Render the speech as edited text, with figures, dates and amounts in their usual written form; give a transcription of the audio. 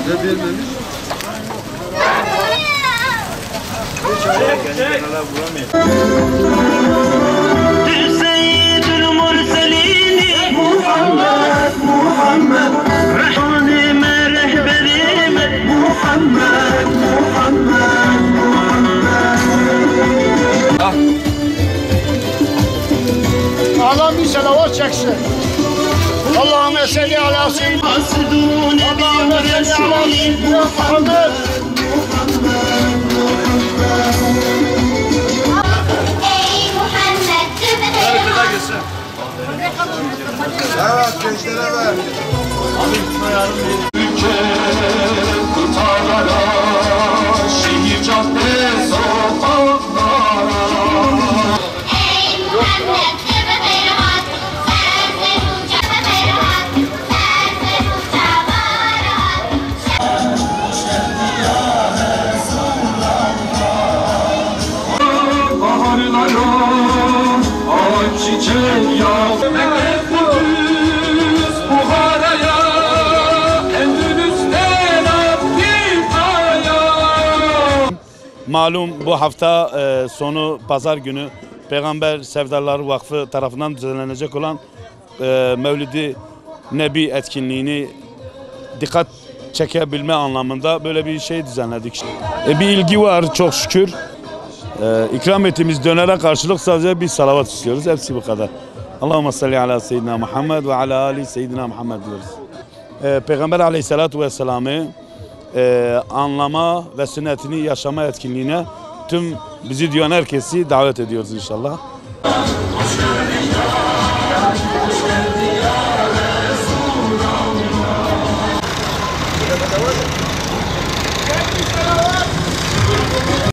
Ne bilmemiş? Seyyidül Murselin Muhammed, Muhammed, Rahmanime rehberime Muhammed, Muhammed, Muhammed. Adam bir selavat çeksin. Allahümme salli ala seyyidina Allahümme salli ala seyyidina Muhammed. Evet, gençlere ver. Ülke kıtalara, şehir cadde sokaklara. Ey Muhammed gibi beyrat, sensin uca beyrat, sensin uca barat. Baharlara, ay çiçek yağ. Malum bu hafta sonu pazar günü Peygamber Sevdaları Vakfı tarafından düzenlenecek olan Mevlid-i Nebi etkinliğini dikkat çekebilme anlamında böyle bir şey düzenledik. Bir ilgi var çok şükür. İkram ettiğimiz dönere karşılık sadece bir salavat istiyoruz. Hepsi bu kadar. Allahümme salli ala seyyidina Muhammed ve ala ali seyyidina Muhammed diyoruz. Peygamber aleyhissalatu vesselam'ı anlama ve sünnetini yaşama etkinliğine tüm bizi duyan herkesi davet ediyoruz inşallah.